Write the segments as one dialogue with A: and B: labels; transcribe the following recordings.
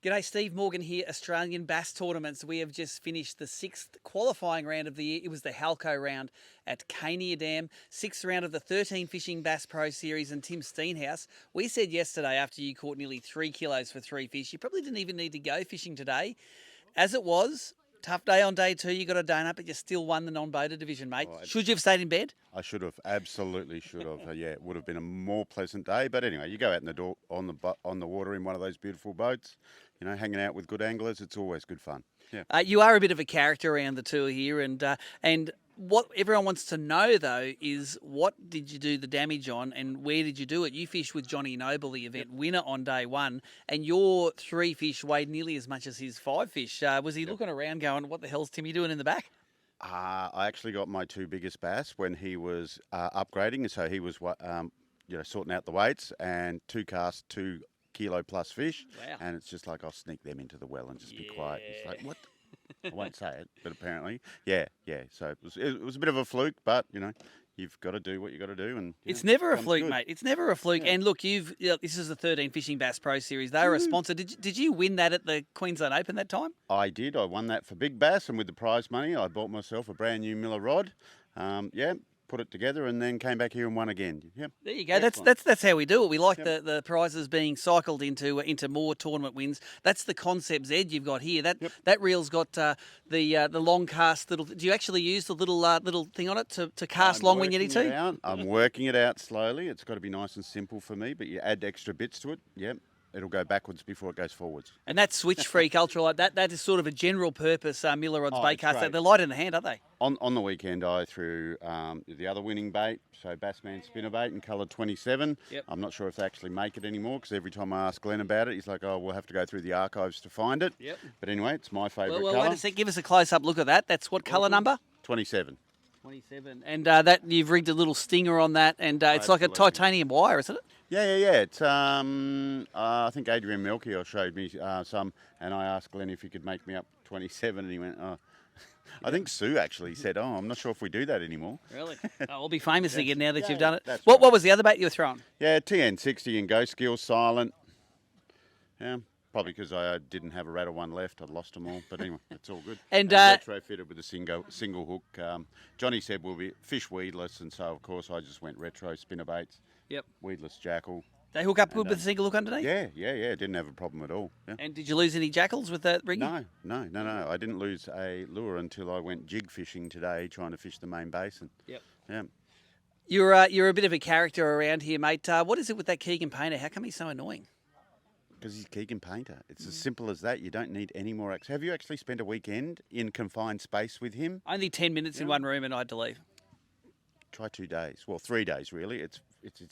A: G'day, Steve Morgan here, Australian Bass Tournaments. We have just finished the 6th qualifying round of the year. It was the Halco round at Cania Dam, 6th round of the 13Fishing Bass Pro Series, and Tim Steenhuis. We said yesterday after you caught nearly 3 kilos for 3 fish, you probably didn't even need to go fishing today. As it was, tough day on day 2, you got a donut, but you still won the non-boater division, mate.
B: Oh,
A: Should you have stayed in bed?
B: I should have, absolutely should have. Yeah, it would have been a more pleasant day. But anyway, you go out in the door on the water in one of those beautiful boats, you know, hanging out with good anglers. It's always good fun. Yeah.
A: You are a bit of a character around the tour here, and what everyone wants to know though is what did you do the damage on, and where did you do it? You fished with Johnny Noble, the event winner on day 1, and your 3 fish weighed nearly as much as his 5 fish. Was he looking around going, "What the hell's Timmy doing in the back?"
B: I actually got my 2 biggest bass when he was upgrading, so he was sorting out the weights, and 2 casts, 2 kilo plus fish.
A: Wow.
B: And it's just like, I'll sneak them into the well and just be quiet. It's like, what? I won't say it, but apparently, yeah. So it was a bit of a fluke, but you know, you've got to do what you got to do, and
A: it's never a
B: comes
A: fluke,
B: good.
A: mate. It's never a fluke.
B: Yeah.
A: And look, this is the 13 Fishing Bass Pro Series. They were a sponsor. Did you win that at the Queensland Open that time?
B: I did. I won that for big bass, and with the prize money, I bought myself a brand new Miller rod. Put it together, and then came back here and won again. Yep.
A: There you go.
B: Excellent.
A: That's how we do it. We like the prizes being cycled into more tournament wins. That's the Concept Z you've got here. That reel's got the long cast little. Do you actually use the little thing on it to cast long when you need to?
B: I'm working it out slowly. It's got to be nice and simple for me, but you add extra bits to it. Yep. It'll go backwards before it goes forwards.
A: And that Switch Freak Ultralight, that is sort of a general purpose Miller rods bait cast.
B: Great.
A: They're light in the hand, aren't they?
B: On the weekend, I threw the other winning bait, so Bassman spinnerbait in colour 27.
A: Yep.
B: I'm not sure if they actually make it anymore, because every time I ask Glenn about it, he's like, "Oh, we'll have to go through the archives to find it."
A: Yep.
B: But anyway, it's my favourite
A: Well,
B: colour.
A: wait a sec. Give us a close-up look at that. That's what colour number?
B: 27.
A: 27. And that you've rigged a little stinger on that, and it's like a titanium wire, isn't it?
B: Yeah. It's I think Adrian Melchior showed me some, and I asked Glenn if he could make me up 27, and he went, "Oh." I think Sue actually said, "Oh, I'm not sure if we do that anymore."
A: Really? We'll be famous again now that you've done it.
B: That's
A: What
B: right.
A: was the other bait you were throwing?
B: Yeah, TN60 and Ghost Skills silent. Yeah. Probably because I didn't have a rattle one left. I'd lost them all. But anyway, it's all good.
A: And
B: retrofitted with a single hook. Johnny said we'll be fish weedless, and so, of course, I just went retro spinnerbaits.
A: Yep.
B: Weedless jackal.
A: They hook up good with a single hook underneath?
B: Yeah. Didn't have a problem at all. Yeah.
A: And did you lose any jackals with that rigging?
B: No. I didn't lose a lure until I went jig fishing today, trying to fish the main basin.
A: Yep.
B: Yeah.
A: You're a bit of a character around here, mate. What is it with that Keegan Painter? How come he's so annoying?
B: Because he's Keegan Painter. It's as simple as that. You don't need any more. Have you actually spent a weekend in confined space with him?
A: Only 10 minutes in one room and I had to leave.
B: Try 2 days. Well, 3 days, really. It's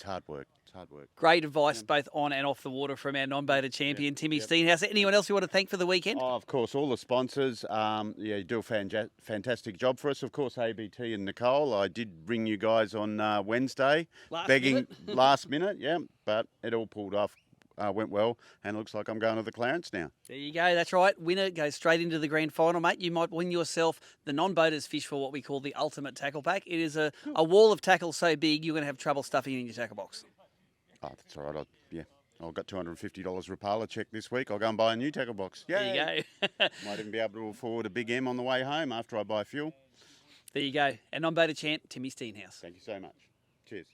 B: hard work. It's hard work.
A: Great advice, both on and off the water, from our non-boater champion, Timmy Steenhuis. Anyone else you want to thank for the weekend?
B: Oh, of course, all the sponsors. You do a fantastic job for us. Of course, ABT and Nicole. I did ring you guys on Wednesday, last minute, but it all pulled off. Went well, and it looks like I'm going to the Clarence now.
A: There you go. That's right. Winner goes straight into the grand final, mate. You might win yourself the non-boaters fish for what we call the ultimate tackle pack. It is a wall of tackle so big you're going to have trouble stuffing it in your tackle box.
B: Oh, that's all right. I've got $250 Rapala check this week. I'll go and buy a new tackle box.
A: There you go.
B: Might even be able to afford a big M on the way home after I buy fuel.
A: There you go. And non-boater champ, Timmy Steenhuis.
B: Thank you so much. Cheers.